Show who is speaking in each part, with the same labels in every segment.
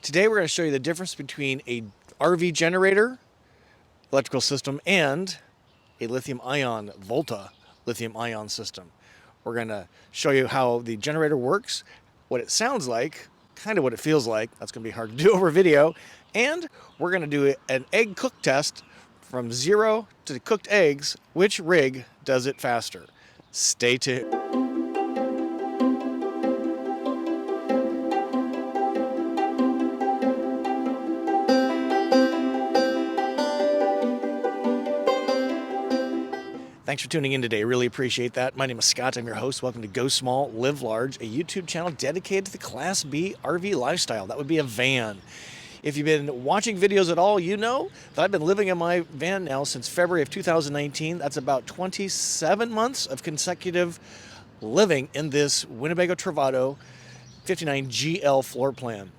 Speaker 1: Today we're going to show you the difference between a RV generator electrical system and a lithium-ion Volta lithium-ion system. We're going to show you how the generator works, what it sounds like, kind of what it feels like. That's going to be hard to do over video. And we're going to do an egg cook test from 0 to cooked eggs. Which rig does it faster? Stay tuned. Thanks for tuning in today. Really appreciate that. My name is Scott. I'm your host. Welcome to Go Small, Live Large, a YouTube channel dedicated to the Class B RV lifestyle. That would be a van. If you've been watching videos at all, you know that I've been living in my van now since February of 2019. That's about 27 months of consecutive living in this Winnebago Travato 59 GL floor plan.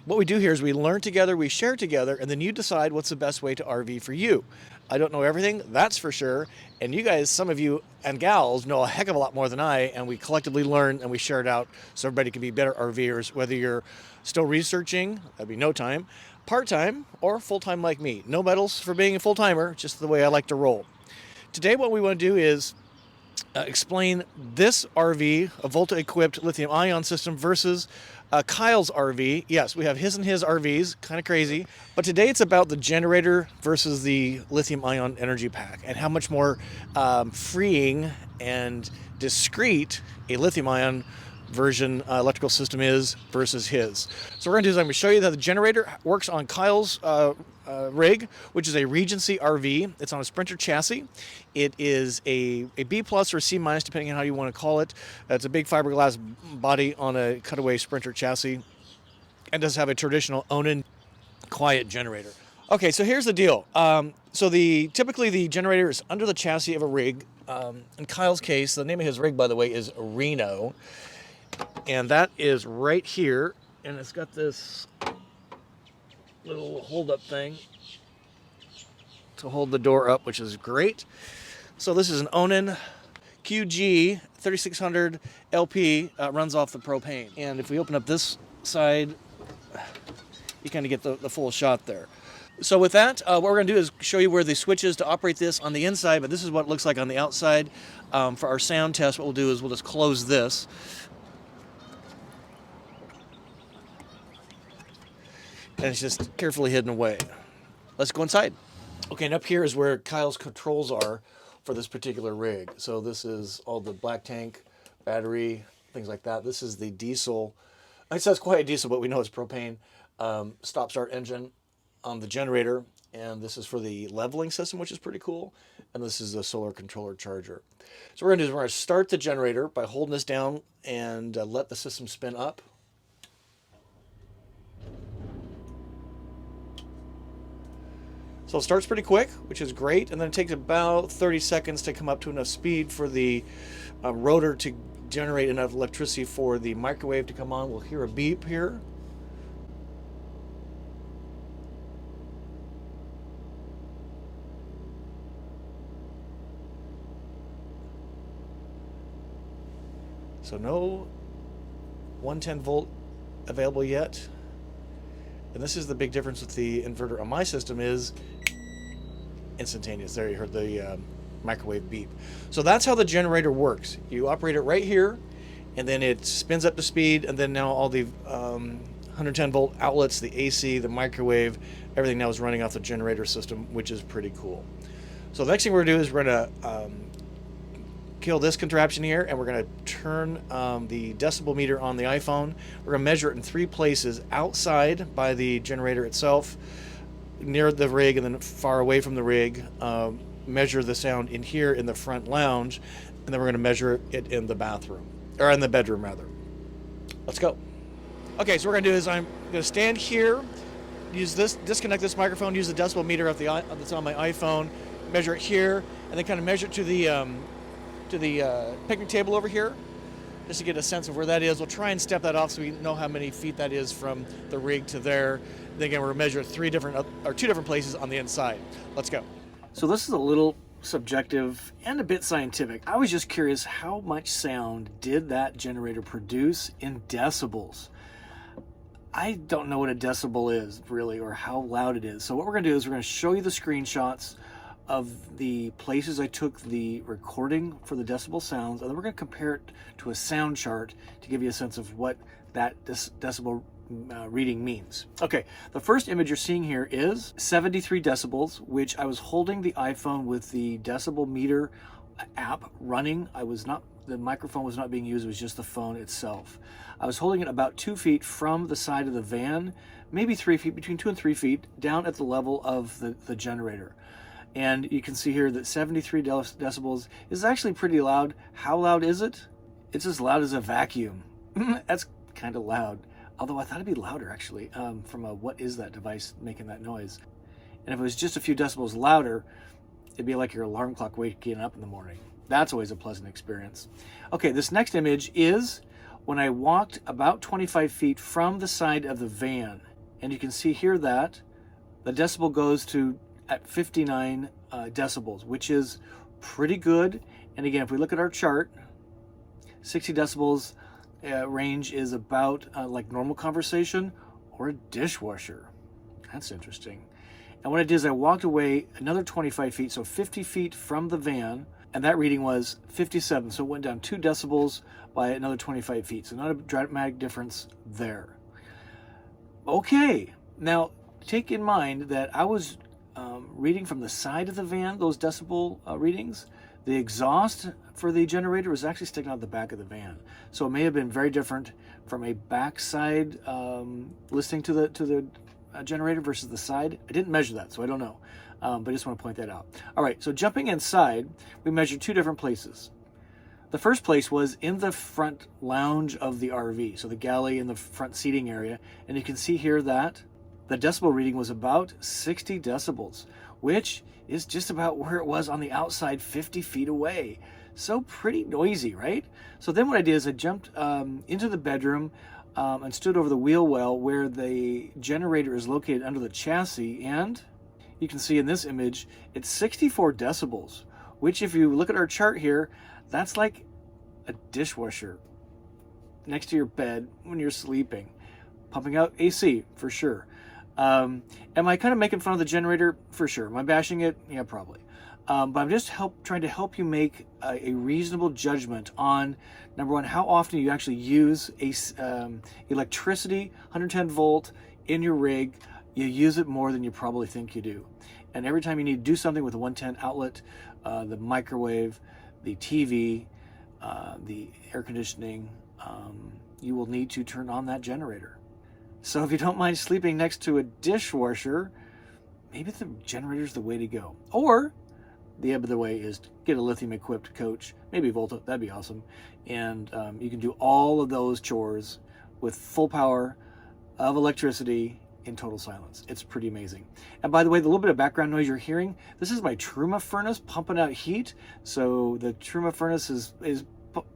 Speaker 1: What we do here is we learn together, we share together, and then you decide what's the best way to RV for you. I don't know everything, that's for sure. And you guys, some of you and gals, know a heck of a lot more than I, and we collectively learn and we share it out so everybody can be better RVers, whether you're still researching, that'd be no time, part-time, or full-time like me. No medals for being a full-timer, just the way I like to roll. Today what we want to do is explain this RV, a Volta-equipped lithium-ion system, versus Kyle's RV. Yes, we have his and his RVs, kind of crazy. But today it's about the generator versus the lithium-ion energy pack and how much more freeing and discreet a lithium-ion version electrical system is versus his. So what we're going to do is I'm going to show you that the generator works on Kyle's rig, which is a Regency RV. It's on a Sprinter chassis. It is a B plus or C minus, depending on how you want to call it. It's a big fiberglass body on a cutaway Sprinter chassis, and does have a traditional Onan quiet generator. Okay, so here's the deal. Typically the generator is under the chassis of a rig. In Kyle's case, the name of his rig, by the way, is Reno, and that is right here, and it's got this little hold-up thing to hold the door up, which is great. So this is an Onan QG 3600 LP, runs off the propane. And if we open up this side, you kind of get the full shot there. So with that, what we're going to do is show you where the switch is to operate this on the inside, but this is what it looks like on the outside. For our sound test, what we'll do is we'll just close this. And it's just carefully hidden away. Let's go inside. Okay, and up here is where Kyle's controls are for this particular rig. So this is all the black tank, battery, things like that. This is the diesel. It says quiet diesel, but we know it's propane. Stop-start engine on the generator. And this is for the leveling system, which is pretty cool. And this is the solar controller charger. So what we're going to do is we're going to start the generator by holding this down and let the system spin up. So it starts pretty quick, which is great, and then it takes about 30 seconds to come up to enough speed for the rotor to generate enough electricity for the microwave to come on. We'll hear a beep here. So no 110 volt available yet. And this is the big difference with the inverter on my system is instantaneous. There you heard the microwave beep. So that's how the generator works. You operate it right here, and then it spins up to speed, and then now all the 110 volt outlets, the AC, the microwave, everything now is running off the generator system, which is pretty cool. So the next thing we're going to do is we're going to kill this contraption here, and we're going to turn the decibel meter on the iPhone. We're going to measure it in 3 places: outside by the generator itself, near the rig, and then far away from the rig. Measure the sound in here in the front lounge, and then we're going to measure it in the bathroom, or in the bedroom rather. Let's go. Okay, so what we're going to do is I'm going to stand here, use this, disconnect this microphone, use the decibel meter that's on my iPhone, measure it here, and then kind of measure it to the picnic table over here, just to get a sense of where that is. We'll try and step that off so we know how many feet that is from the rig to there. Then again, we're going to measure 2 different places on the inside. Let's go. So this is a little subjective and a bit scientific. I was just curious, how much sound did that generator produce in decibels? I don't know what a decibel is really, or how loud it is. So what we're gonna do is we're gonna show you the screenshots of the places I took the recording for the decibel sounds, and then we're gonna compare it to a sound chart to give you a sense of what that decibel reading means. Okay, the first image you're seeing here is 73 decibels, which I was holding the iPhone with the decibel meter app running. The microphone was not being used, it was just the phone itself. I was holding it about 2 feet from the side of the van, maybe 3 feet, between 2 and 3 feet, down at the level of the generator. And you can see here that 73 decibels is actually pretty loud. How loud is it? It's as loud as a vacuum. That's kind of loud. Although I thought it'd be louder actually, from a what is that device making that noise. And if it was just a few decibels louder, it'd be like your alarm clock waking up in the morning. That's always a pleasant experience. Okay, this next image is when I walked about 25 feet from the side of the van. And you can see here that the decibel goes to at 59 decibels, which is pretty good. And again, if we look at our chart, 60 decibels range is about like normal conversation or a dishwasher. That's interesting. And what I did is I walked away another 25 feet, so 50 feet from the van, and that reading was 57. So it went down 2 decibels by another 25 feet. So not a dramatic difference there. Okay, now take in mind that I was reading from the side of the van, those decibel readings. The exhaust for the generator was actually sticking out the back of the van. So it may have been very different from a backside listening to the generator versus the side. I didn't measure that, so I don't know. But I just want to point that out. All right, so jumping inside, we measured 2 different places. The first place was in the front lounge of the RV, so the galley in the front seating area. And you can see here that the decibel reading was about 60 decibels, which is just about where it was on the outside 50 feet away. So pretty noisy, right? So then what I did is I jumped into the bedroom and stood over the wheel well where the generator is located under the chassis, and you can see in this image it's 64 decibels, which if you look at our chart here, that's like a dishwasher next to your bed when you're sleeping, pumping out AC for sure. Am I kind of making fun of the generator? For sure. Am I bashing it? Yeah, probably. But I'm just trying to help you make a reasonable judgment on, number one, how often you actually use electricity, 110 volt in your rig. You use it more than you probably think you do. And every time you need to do something with a 110 outlet, the microwave, the TV, the air conditioning, you will need to turn on that generator. So if you don't mind sleeping next to a dishwasher, maybe the generator's the way to go. Or the other way is get a lithium equipped coach, maybe Volta, that'd be awesome. And you can do all of those chores with full power of electricity in total silence. It's pretty amazing. And by the way, the little bit of background noise you're hearing, this is my Truma furnace pumping out heat. So the Truma furnace is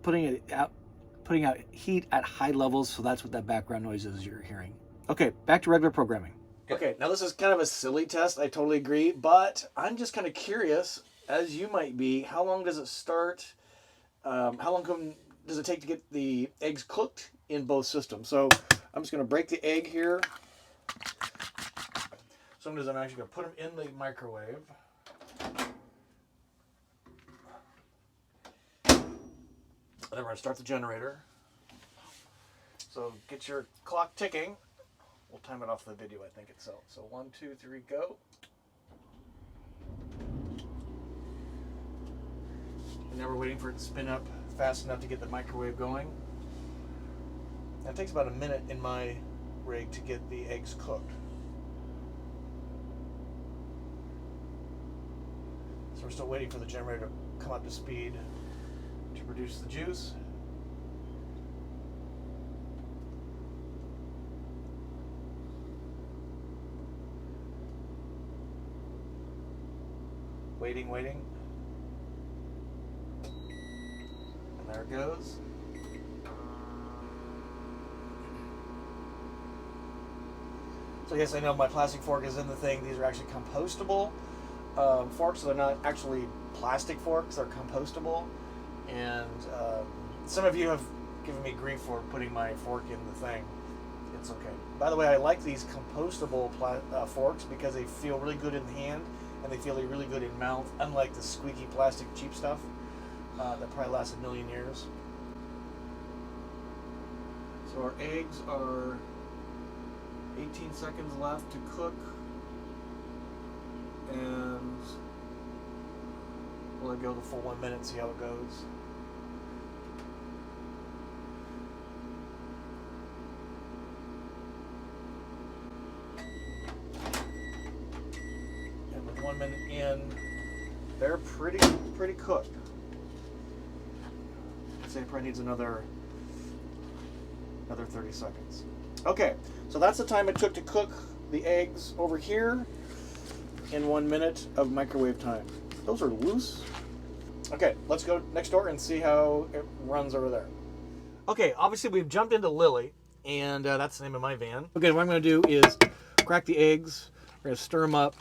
Speaker 1: putting out heat at high levels. So that's what that background noise is you're hearing. Okay, back to regular programming. Okay, now this is kind of a silly test, I totally agree, but I'm just kind of curious, as you might be, how long does it start? How long does it take to get the eggs cooked in both systems? So I'm just going to break the egg here. So I'm actually going to put them in the microwave. And then we're going to start the generator. So get your clock ticking. We'll time it off the video, I think itself. So 1, 2, 3, go. And now we're waiting for it to spin up fast enough to get the microwave going. That takes about a minute in my rig to get the eggs cooked. So we're still waiting for the generator to come up to speed to produce the juice. Waiting. And there it goes. So yes, I know my plastic fork is in the thing. These are actually compostable forks, so they're not actually plastic forks, they're compostable. And some of you have given me grief for putting my fork in the thing. it's okay. By the way, I like these compostable forks because they feel really good in the hand and they feel really good in mouth, unlike the squeaky plastic cheap stuff that probably lasts a million years. So our eggs are 18 seconds left to cook, and we'll go the full 1 minute and see how it goes. And with 1 minute in, they're pretty cooked. I'd say it probably needs another 30 seconds. Okay, so that's the time it took to cook the eggs over here in 1 minute of microwave time. Those are loose. Okay, let's go next door and see how it runs over there. Okay, obviously we've jumped into Lily, and that's the name of my van. Okay, what I'm going to do is crack the eggs. We're going to stir them up,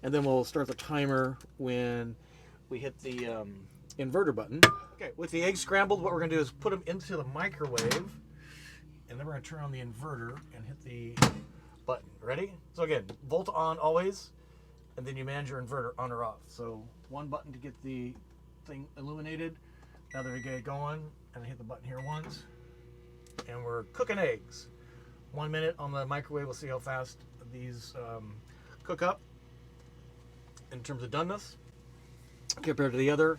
Speaker 1: and then we'll start the timer when we hit the inverter button. Okay, with the eggs scrambled, what we're going to do is put them into the microwave, and then we're going to turn on the inverter and hit the button. Ready? So again, volt on always, and then you manage your inverter on or off. So one button to get the thing illuminated. Now that we get it going, and I hit the button here once, and we're cooking eggs. 1 minute on the microwave. We'll see how fast these cook up in terms of doneness compared to the other.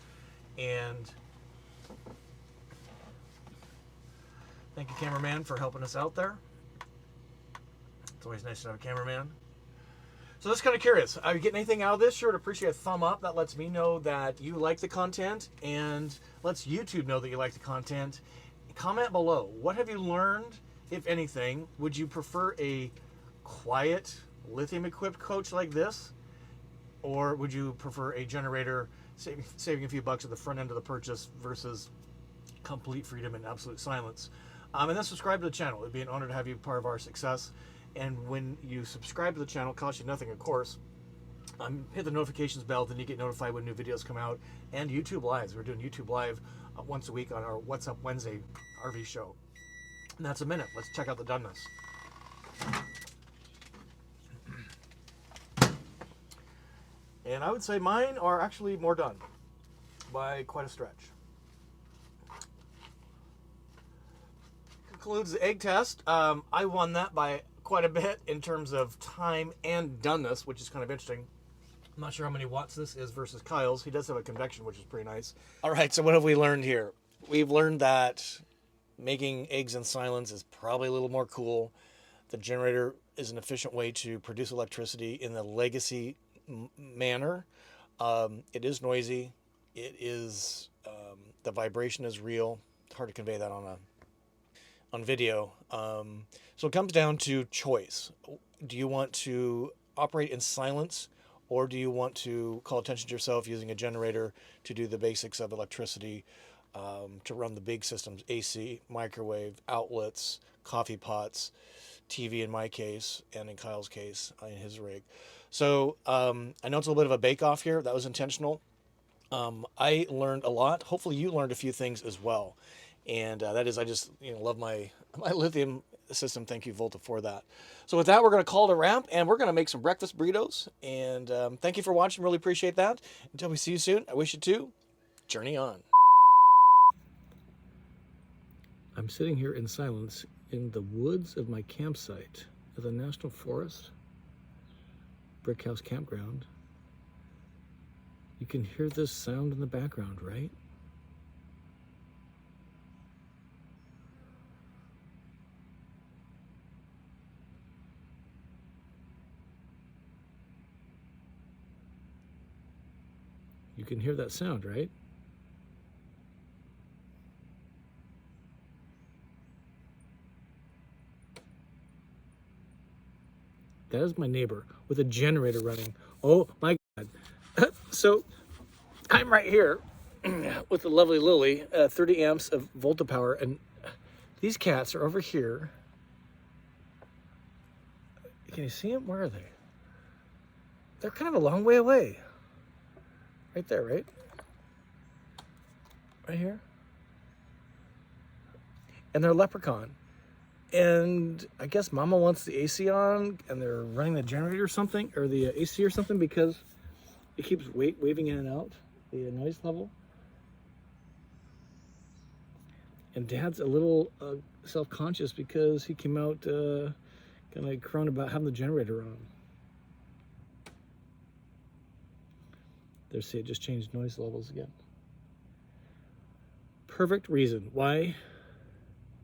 Speaker 1: And thank you, cameraman, for helping us out there. It's always nice to have a cameraman. So just kind of curious, are you getting anything out of this? Sure would appreciate a thumb up. That lets me know that you like the content and lets YouTube know that you like the content. Comment below. What have you learned, if anything? Would you prefer a quiet, lithium-equipped coach like this? Or would you prefer a generator, saving a few bucks at the front end of the purchase versus complete freedom and absolute silence? And then subscribe to the channel. It'd be an honor to have you part of our success. And when you subscribe to the channel, it costs you nothing, of course. Hit the notifications bell, then you get notified when new videos come out. And YouTube Lives. We're doing YouTube Live once a week on our What's Up Wednesday RV show. And that's a minute. Let's check out the doneness. And I would say mine are actually more done by quite a stretch. Concludes the egg test. I won that by quite a bit in terms of time and doneness, which is kind of interesting. I'm not sure how many watts this is versus Kyle's. He does have a convection, which is pretty nice. All right, so what have we learned here? We've learned that making eggs in silence is probably a little more cool. The generator is an efficient way to produce electricity in the legacy manner. It is noisy. It is the vibration is real. It's hard to convey that on video. So it comes down to choice. Do you want to operate in silence, or do you want to call attention to yourself using a generator to do the basics of electricity, to run the big systems, AC, microwave, outlets, coffee pots, TV in my case, and in Kyle's case, in his rig. So I know it's a little bit of a bake-off here. That was intentional. I learned a lot. Hopefully you learned a few things as well. And that is, I just love my lithium system. Thank you, Volta, for that. So with that, we're going to call it a wrap, and we're going to make some breakfast burritos. And thank you for watching. Really appreciate that. Until we see you soon, I wish you to journey on. I'm sitting here in silence in the woods of my campsite at the National Forest, Brick House Campground. You can hear this sound in the background, right? You can hear that sound, right? That is my neighbor with a generator running. Oh my God. So I'm right here with the lovely Lily, 30 amps of Volta power, and these cats are over here. Can you see them? Where are they? They're kind of a long way away. Right there, right? Right here. And they're leprechaun. And I guess Mama wants the AC on, and they're running the generator or something, or the AC or something, because it keeps waving in and out, the noise level. And Dad's a little self-conscious because he came out kind of crowing about having the generator on. There, see, it just changed noise levels again. Perfect reason why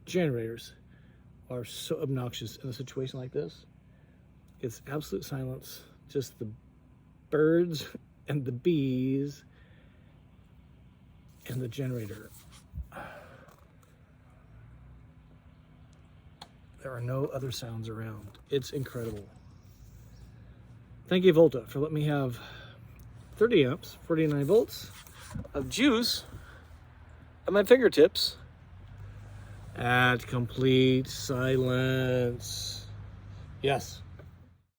Speaker 1: generators are so obnoxious in a situation like this. It's absolute silence, just the birds and the bees and the generator. There are no other sounds around. It's incredible. Thank you, Volta, for letting me have 30 amps, 49 volts of juice at my fingertips at complete silence. Yes.